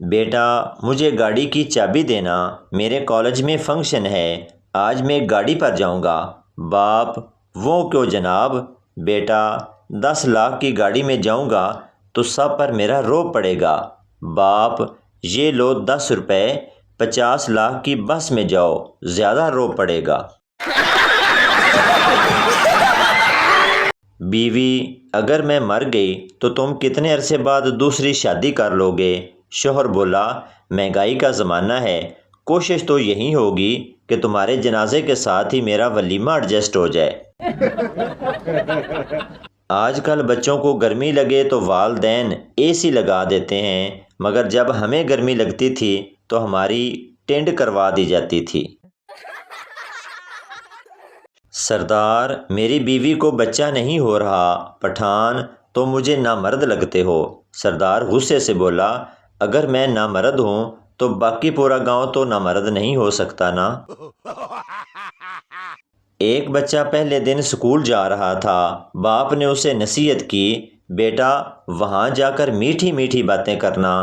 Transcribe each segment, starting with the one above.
بیٹا مجھے گاڑی کی چابی دینا، میرے کالج میں فنکشن ہے، آج میں گاڑی پر جاؤں گا۔ باپ: وہ کیوں جناب؟ بیٹا 10 لاکھ کی گاڑی میں جاؤں گا تو سب پر میرا روب پڑے گا۔ باپ: یہ لو 10 روپے، 50 لاکھ کی بس میں جاؤ، زیادہ روب پڑے گا۔ بیوی: اگر میں مر گئی تو تم کتنے عرصے بعد دوسری شادی کر لو گے؟ شوہر بولا: مہنگائی کا زمانہ ہے، کوشش تو یہی ہوگی کہ تمہارے جنازے کے ساتھ ہی میرا ولیمہ ایڈجسٹ ہو جائے۔ آج کل بچوں کو گرمی لگے تو والدین اے سی لگا دیتے ہیں، مگر جب ہمیں گرمی لگتی تھی تو ہماری ٹینڈ کروا دی جاتی تھی۔ سردار: میری بیوی کو بچہ نہیں ہو رہا۔ پٹھان: تو مجھے نامرد لگتے ہو۔ سردار غصے سے بولا: اگر میں نامرد ہوں تو باقی پورا گاؤں تو نامرد نہیں ہو سکتا نا۔ ایک بچہ پہلے دن اسکول جا رہا تھا، باپ نے اسے نصیحت کی: بیٹا وہاں جا کر میٹھی میٹھی باتیں کرنا۔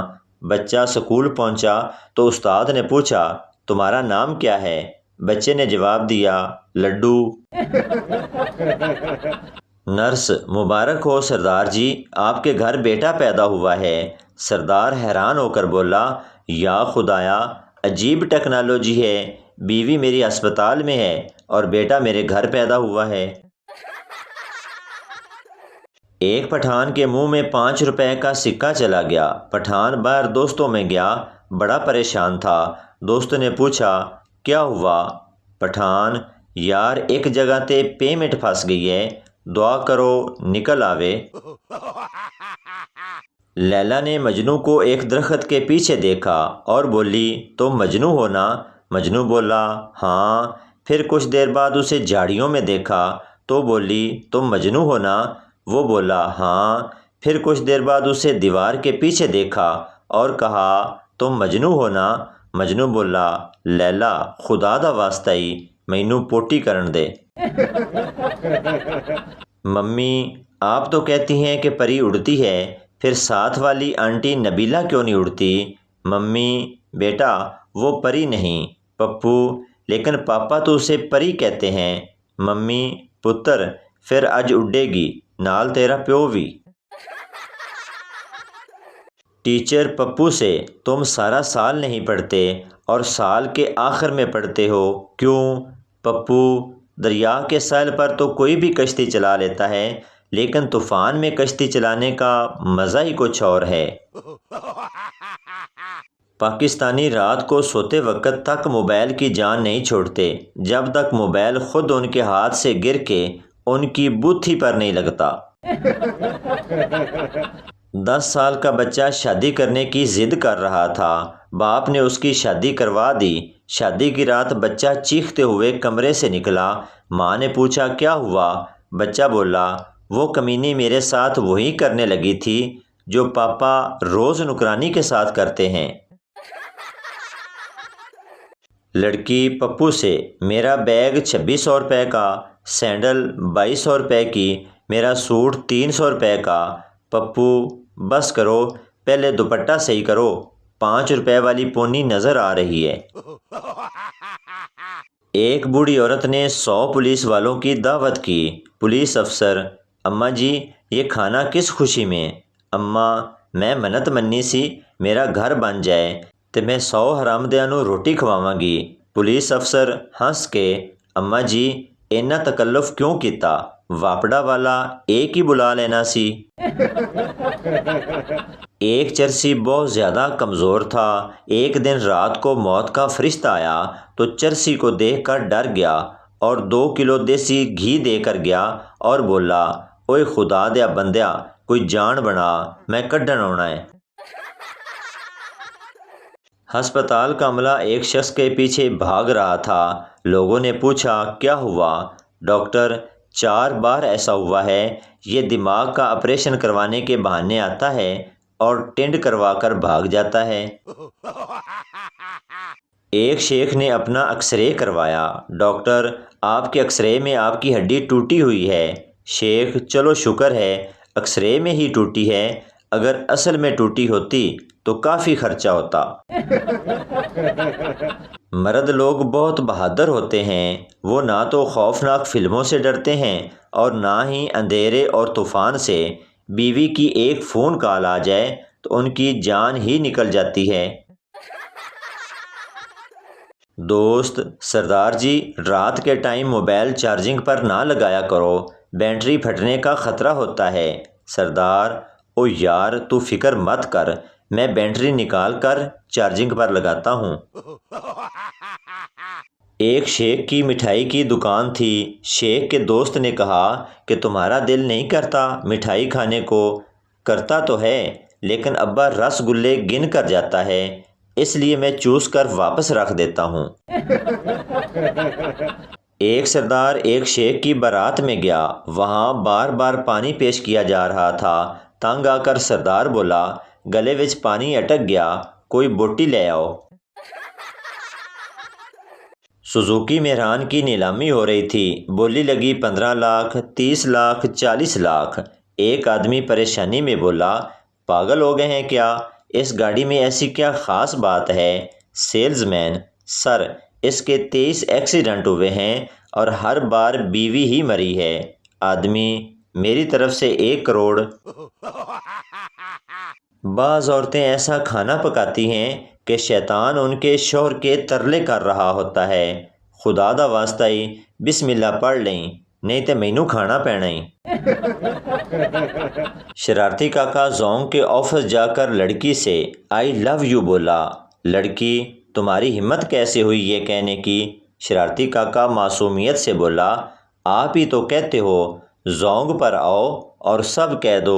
بچہ اسکول پہنچا تو استاد نے پوچھا: تمہارا نام کیا ہے؟ بچے نے جواب دیا: لڈو۔ نرس: مبارک ہو سردار جی، آپ کے گھر بیٹا پیدا ہوا ہے۔ سردار حیران ہو کر بولا: یا خدایا، عجیب ٹیکنالوجی ہے، بیوی میری ہسپتال میں ہے اور بیٹا میرے گھر پیدا ہوا ہے۔ ایک پٹھان کے منہ میں 5 روپے کا سکہ چلا گیا۔ پٹھان باہر دوستوں میں گیا، بڑا پریشان تھا۔ دوست نے پوچھا: کیا ہوا؟ پٹھان: یار ایک جگہ تے پیمنٹ پھنس گئی ہے، دعا کرو نکل آوے۔ لیلا نے مجنو کو ایک درخت کے پیچھے دیکھا اور بولی: تم مجنو ہو نا؟ مجنو بولا: ہاں۔ پھر کچھ دیر بعد اسے جھاڑیوں میں دیکھا تو بولی: تم مجنو ہو نا؟ وہ بولا: ہاں۔ پھر کچھ دیر بعد اسے دیوار کے پیچھے دیکھا اور کہا: تم مجنو ہو نا؟ مجنو بولا: لیلا خدا دا واسطہ ہی مینوں پوٹی کرن دے۔ ممی: آپ تو کہتی ہیں کہ پری اڑتی ہے، پھر ساتھ والی آنٹی نبیلہ کیوں نہیں اڑتی؟ ممی: بیٹا وہ پری نہیں، پپو، لیکن پاپا تو اسے پری کہتے ہیں۔ ممی: پتر پھر اج اڈے گی، نال تیرا پیو بھی۔ ٹیچر پپو سے: تم سارا سال نہیں پڑھتے اور سال کے آخر میں پڑھتے ہو، کیوں؟ پپو: دریا کے ساحل پر تو کوئی بھی کشتی چلا لیتا ہے، لیکن طوفان میں کشتی چلانے کا مزہ ہی کچھ اور ہے۔ پاکستانی رات کو سوتے وقت تک موبائل کی جان نہیں چھوڑتے جب تک موبائل خود ان کے ہاتھ سے گر کے ان کی بوتھی پر نہیں لگتا۔ 10 سال کا بچہ شادی کرنے کی ضد کر رہا تھا، باپ نے اس کی شادی کروا دی۔ شادی کی رات بچہ چیختے ہوئے کمرے سے نکلا، ماں نے پوچھا: کیا ہوا؟ بچہ بولا: وہ کمینی میرے ساتھ وہی کرنے لگی تھی جو پاپا روز نکرانی کے ساتھ کرتے ہیں۔ لڑکی پپو سے: میرا بیگ 2600 روپے کا، سینڈل 2200 روپے کی، میرا سوٹ 300 روپے کا۔ پپو: بس کرو، پہلے دوپٹہ صحیح کرو، 5 روپے والی پونی نظر آ رہی ہے۔ ایک بوڑھی عورت نے 100 پولیس والوں کی دعوت کی۔ پولیس افسر: اماں جی یہ کھانا کس خوشی میں؟ اماں: میں منت منی سی میرا گھر بن جائے تے میں 100 حرامدیاں نوں روٹی کھواواں گی۔ پولیس افسر ہنس کے: اماں جی اینا تکلف کیوں کیتا، واپڑا والا ایک ہی بلا لینا سی۔ ایک چرسی بہت زیادہ کمزور تھا، ایک دن رات کو موت کا فرشتہ آیا تو چرسی کو دیکھ کر ڈر گیا اور 2 کلو دیسی گھی دے کر گیا اور بولا: اوئے خدا دیا بندیا کوئی جان بنا، میں کڈھن آنا ہے۔ ہسپتال کا عملہ ایک شخص کے پیچھے بھاگ رہا تھا، لوگوں نے پوچھا: کیا ہوا؟ ڈاکٹر: 4 بار ایسا ہوا ہے، یہ دماغ کا آپریشن کروانے کے بہانے آتا ہے اور ٹینڈ کروا کر بھاگ جاتا ہے۔ ایک شیخ نے اپنا ایکس رے کروایا، ڈاکٹر: آپ کے ایکس رے میں آپ کی ہڈی ٹوٹی ہوئی ہے۔ شیخ: چلو شکر ہے ایکس رے میں ہی ٹوٹی ہے، اگر اصل میں ٹوٹی ہوتی تو کافی خرچہ ہوتا۔ مرد لوگ بہت بہادر ہوتے ہیں، وہ نہ تو خوفناک فلموں سے ڈرتے ہیں اور نہ ہی اندھیرے اور طوفان سے۔ بیوی کی ایک فون کال آ جائے تو ان کی جان ہی نکل جاتی ہے۔ دوست: سردار جی، رات کے ٹائم موبائل چارجنگ پر نہ لگایا کرو، بیٹری پھٹنے کا خطرہ ہوتا ہے۔ سردار: او یار، تو فکر مت کر، میں بیٹری نکال کر چارجنگ پر لگاتا ہوں۔ ایک شیخ کی مٹھائی کی دکان تھی۔ شیخ کے دوست نے کہا کہ تمہارا دل نہیں کرتا مٹھائی کھانے کو؟ کرتا تو ہے، لیکن ابا رس گلے گن کر جاتا ہے، اس لیے میں چوس کر واپس رکھ دیتا ہوں۔ ایک سردار ایک شیخ کی بارات میں گیا، وہاں بار بار پانی پیش کیا جا رہا تھا۔ تنگ آ کر سردار بولا، گلے وچ پانی اٹک گیا، کوئی بوٹی لے آؤ۔ سوزوکی مہران کی نیلامی ہو رہی تھی، بولی لگی 15 لاکھ، 30 لاکھ، 40 لاکھ۔ ایک آدمی پریشانی میں بولا، پاگل ہو گئے ہیں کیا؟ اس گاڑی میں ایسی کیا خاص بات ہے؟ سیلز مین: سر، اس کے 23 ایکسیڈنٹ ہوئے ہیں اور ہر بار بیوی ہی مری ہے۔ آدمی: میری طرف سے 1 کروڑ۔ بعض عورتیں ایسا کھانا پکاتی ہیں کہ شیطان ان کے شوہر کے ترلے کر رہا ہوتا ہے۔ خدا دا واسطہ ہی بسم اللہ پڑھ لیں، نہیں تے مینوں کھانا پینا ہی۔ شرارتی کاکا زونگ کے آفس جا کر لڑکی سے آئی لو یو بولا۔ لڑکی: تمہاری ہمت کیسے ہوئی یہ کہنے کی؟ شرارتی کاکا معصومیت سے بولا، آپ ہی تو کہتے ہو، زونگ پر آؤ اور سب کہہ دو۔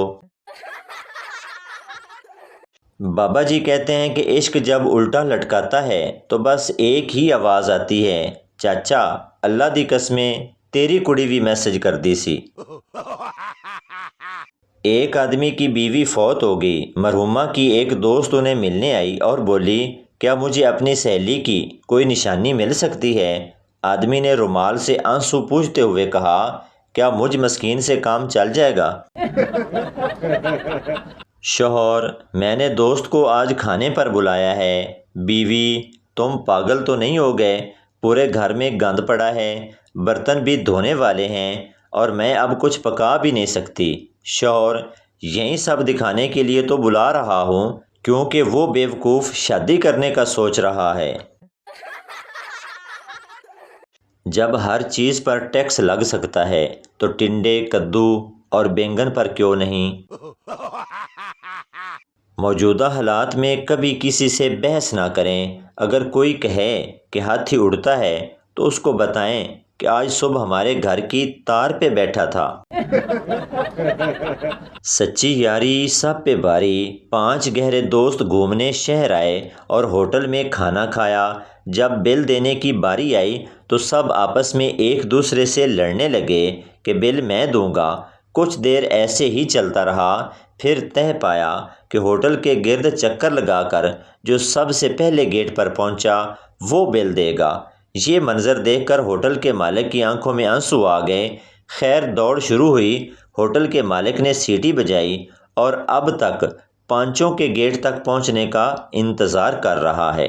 بابا جی کہتے ہیں کہ عشق جب الٹا لٹکاتا ہے تو بس ایک ہی آواز آتی ہے، چاچا اللہ دی قسمیں تیری کڑی بھی میسج کر دی سی۔ ایک آدمی کی بیوی فوت ہو گئی، مرحومہ کی ایک دوست انہیں ملنے آئی اور بولی، کیا مجھے اپنی سہیلی کی کوئی نشانی مل سکتی ہے؟ آدمی نے رومال سے آنسو پوچھتے ہوئے کہا، کیا مجھ مسکین سے کام چل جائے گا؟ شوہر: میں نے دوست کو آج کھانے پر بلایا ہے۔ بیوی: تم پاگل تو نہیں ہو گئے؟ پورے گھر میں گند پڑا ہے، برتن بھی دھونے والے ہیں اور میں اب کچھ پکا بھی نہیں سکتی۔ شوہر: یہی سب دکھانے کے لیے تو بلا رہا ہوں، کیونکہ وہ بیوقوف شادی کرنے کا سوچ رہا ہے۔ جب ہر چیز پر ٹیکس لگ سکتا ہے تو ٹنڈے، کدو اور بینگن پر کیوں نہیں؟ موجودہ حالات میں کبھی کسی سے بحث نہ کریں۔ اگر کوئی کہے کہ ہاتھی اڑتا ہے تو اس کو بتائیں کہ آج صبح ہمارے گھر کی تار پہ بیٹھا تھا۔ سچی یاری سب پہ باری۔ 5 گہرے دوست گھومنے شہر آئے اور ہوٹل میں کھانا کھایا۔ جب بل دینے کی باری آئی تو سب آپس میں ایک دوسرے سے لڑنے لگے کہ بل میں دوں گا۔ کچھ دیر ایسے ہی چلتا رہا، پھر طے پایا کہ ہوٹل کے گرد چکر لگا کر جو سب سے پہلے گیٹ پر پہنچا وہ بل دے گا۔ یہ منظر دیکھ کر ہوٹل کے مالک کی آنکھوں میں آنسو آ گئے۔ خیر دوڑ شروع ہوئی، ہوٹل کے مالک نے سیٹی بجائی اور اب تک پانچوں کے گیٹ تک پہنچنے کا انتظار کر رہا ہے۔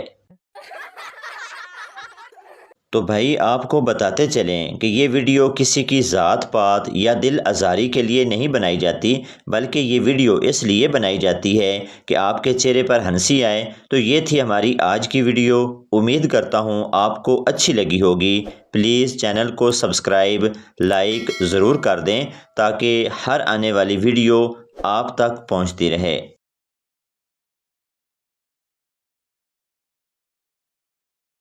تو بھائی آپ کو بتاتے چلیں کہ یہ ویڈیو کسی کی ذات پات یا دل آزاری کے لیے نہیں بنائی جاتی، بلکہ یہ ویڈیو اس لیے بنائی جاتی ہے کہ آپ کے چہرے پر ہنسی آئے۔ تو یہ تھی ہماری آج کی ویڈیو، امید کرتا ہوں آپ کو اچھی لگی ہوگی۔ پلیز چینل کو سبسکرائب، لائک ضرور کر دیں تاکہ ہر آنے والی ویڈیو آپ تک پہنچتی رہے۔